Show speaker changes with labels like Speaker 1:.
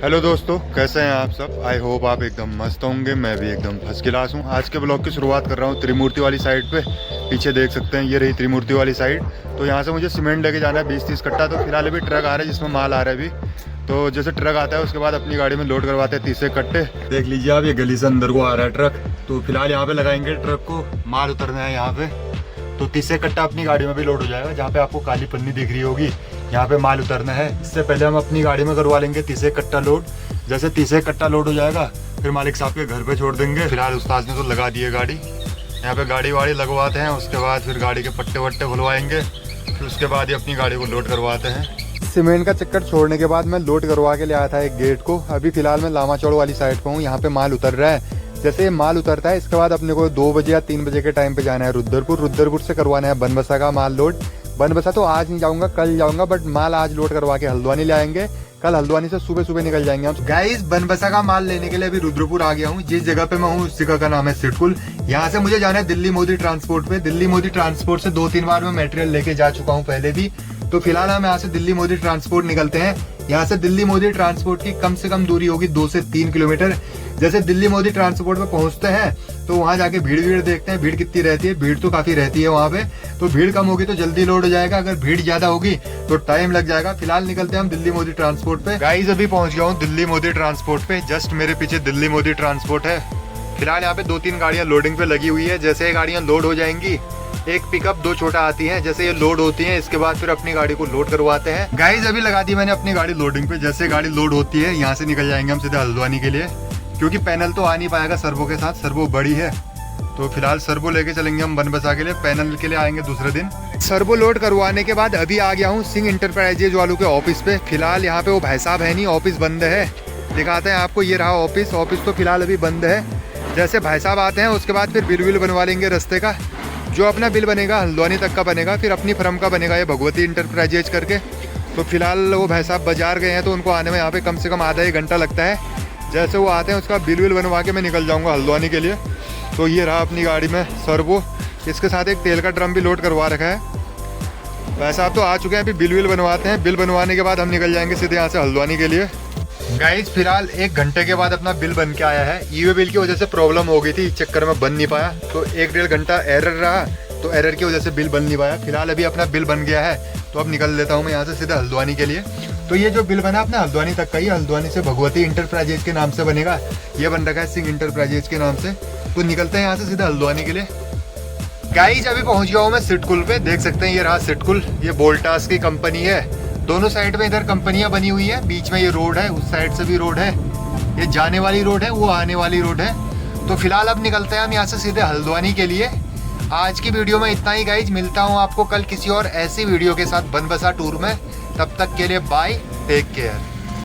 Speaker 1: Hello दोस्तों, कैसे हैं आप सब। आई होप आप एकदम मस्त होंगे। मैं भी एकदम फर्स्ट क्लास हूँ। आज के ब्लॉग की शुरुआत कर रहा हूँ त्रिमूर्ति वाली साइड पे। पीछे देख सकते हैं, ये रही त्रिमूर्ति वाली साइड। तो यहाँ से मुझे सीमेंट लेके जाना है 20-30 कट्टा। तो फिलहाल अभी ट्रक आ रहा है जिसमें माल आ रहा है अभी। तो जैसे ट्रक आता है उसके बाद अपनी गाड़ी में लोड करवाते हैं 30 कट्टे। देख लीजिए आप, ये गली से अंदर को आ रहा है ट्रक। तो फिलहाल यहाँ पे लगाएंगे ट्रक को, माल उतरना है यहाँ पे। तो 30 कट्टा अपनी गाड़ी में भी लोड हो जाएगा। जहाँ पे आपको काली पन्नी दिख रही होगी, यहाँ पे माल उतरना है। इससे पहले हम अपनी गाड़ी में करवा लेंगे 30 कट्टा लोड। जैसे 30 कट्टा लोड हो जाएगा फिर मालिक साहब के घर पे छोड़ देंगे। फिलहाल उस्ताद ने तो लगा दी है गाड़ी। यहाँ पे गाड़ी वाड़ी लगवाते हैं, उसके बाद फिर गाड़ी के पट्टे वट्टे खुलवाएंगे। फिर उसके बाद ही अपनी गाड़ी को लोड करवाते हैं। सीमेंट का चक्कर छोड़ने के बाद मैं लोड करवा के ले आया था एक गेट को। अभी फिलहाल मैं लामा चौड़ वाली साइड पे हूँ। यहाँ पे माल उतर रहा है। जैसे ये माल उतरता है इसके बाद अपने को 2 बजे या 3 बजे के टाइम पे जाना है रुद्रपुर से करवाना है बनबसा का माल लोड। बनबसा तो आज नहीं जाऊंगा, कल जाऊंगा, बट माल आज लोड करवा के हल्द्वानी ले आएंगे। कल हल्द्वानी से सुबह सुबह निकल जाएंगे हम। गाइस, बनबसा का माल लेने के लिए अभी रुद्रपुर आ गया हूँ। जिस जगह पे मैं हूँ उस जगह का नाम है सिटकुल। यहाँ से मुझे जाना है दिल्ली मोदी ट्रांसपोर्ट पे। दिल्ली मोदी ट्रांसपोर्ट से 2-3 बार मैं मटेरियल लेके जा चुका हूँ पहले भी। तो फिलहाल हम यहाँ से दिल्ली मोदी ट्रांसपोर्ट निकलते हैं। यहाँ से दिल्ली मोदी ट्रांसपोर्ट की कम से कम दूरी होगी 2 से 3 किलोमीटर। जैसे दिल्ली मोदी ट्रांसपोर्ट पे पहुंचते हैं तो वहां जाके भीड़ देखते हैं, भीड़ कितनी रहती है। भीड़ तो काफी रहती है वहां पे। तो भीड़ कम होगी तो जल्दी लोड हो जाएगा, अगर भीड़ ज्यादा होगी तो टाइम लग जाएगा। फिलहाल निकलते हैं हम दिल्ली मोदी ट्रांसपोर्ट पे। गाइस, अभी पहुंच गया हूँ दिल्ली मोदी ट्रांसपोर्ट पे। जस्ट मेरे पीछे दिल्ली मोदी ट्रांसपोर्ट है। फिलहाल यहाँ पे 2-3 गाड़ियां लोडिंग पे लगी हुई है। जैसे ये गाड़ियां लोड हो जाएंगी, एक पिकअप 2 छोटा आती है। जैसे ये लोड होती है इसके बाद फिर अपनी गाड़ी को लोड करवाते हैं। गाइस, अभी लगा दी मैंने अपनी गाड़ी लोडिंग पे। जैसे गाड़ी लोड होती है यहाँ से निकल जाएंगे हम सीधे हल्द्वानी के लिए, क्योंकि पैनल तो आ नहीं पाएगा सर्वो के साथ, सर्वो बड़ी है। तो फिलहाल सर्वो लेके चलेंगे हम बनबसा के लिए, पैनल के लिए आएंगे दूसरे दिन। सर्वो लोड करवाने के बाद अभी आ गया हूँ सिंह इंटरप्राइजेज वालों के ऑफिस पे। फिलहाल यहाँ पे वो भाई साहब है नहीं, ऑफिस बंद है। दिखाते हैं आपको, ये रहा ऑफिस। ऑफिस तो फिलहाल अभी बंद है। जैसे भाई साहब आते हैं उसके बाद फिर बिल विल बनवा लेंगे रास्ते का। जो अपना बिल बनेगा हल्द्वानी तक का बनेगा, फिर अपनी फर्म का बनेगा ये भगवती इंटरप्राइजेज करके। तो फिलहाल वो भाई साहब बाजार गए हैं तो उनको आने में यहाँ पे कम से कम आधा 1 घंटा लगता है। जैसे वो आते हैं उसका बिल विल बनवा के मैं निकल जाऊँगा हल्द्वानी के लिए। तो ये रहा अपनी गाड़ी में सर्वो। इसके साथ एक तेल का ड्रम भी लोड करवा रखा है। भाई साहब तो आ चुके हैं, अभी बिल विल बनवाते हैं। बिल बनवाने के बाद हम निकल जाएंगे सीधे यहाँ से हल्द्वानी के लिए। गाइस, फिलहाल 1 घंटे के बाद अपना बिल बन के आया है। ईवे बिल की वजह से प्रॉब्लम हो गई थी, इस चक्कर में बन नहीं पाया। तो 1-1.5 घंटा एरर रहा, तो एरर की वजह से बिल बन नहीं पाया। फिलहाल अभी अपना बिल बन गया है तो अब निकल लेता हूँ मैं यहाँ से सीधे हल्द्वानी के लिए। तो ये जो बिल बना अपना हल्द्वानी तक का ही, हल्द्वानी से भगवती इंटरप्राइजेज के नाम से बनेगा। ये बन रखा है सिंह इंटरप्राइजेज के नाम से। तो निकलते हैं यहाँ से सीधे हल्द्वानी के लिए। गाइस, अभी पहुंच गया हूँ मैं सिटकुल पे। देख सकते हैं ये रहा सिटकुल। ये वोल्टास की कंपनी है। दोनों साइड में इधर कंपनियां बनी हुई है, बीच में ये रोड है, उस साइड से भी रोड है। ये जाने वाली रोड है, वो आने वाली रोड है। तो फिलहाल अब निकलते हैं हम यहाँ से सीधे हल्द्वानी के लिए। आज की वीडियो में इतना ही गाइज। मिलता हूँ आपको कल किसी और ऐसी वीडियो के साथ बनबसा टूर में। तब तक के लिए बाय, टेक केयर।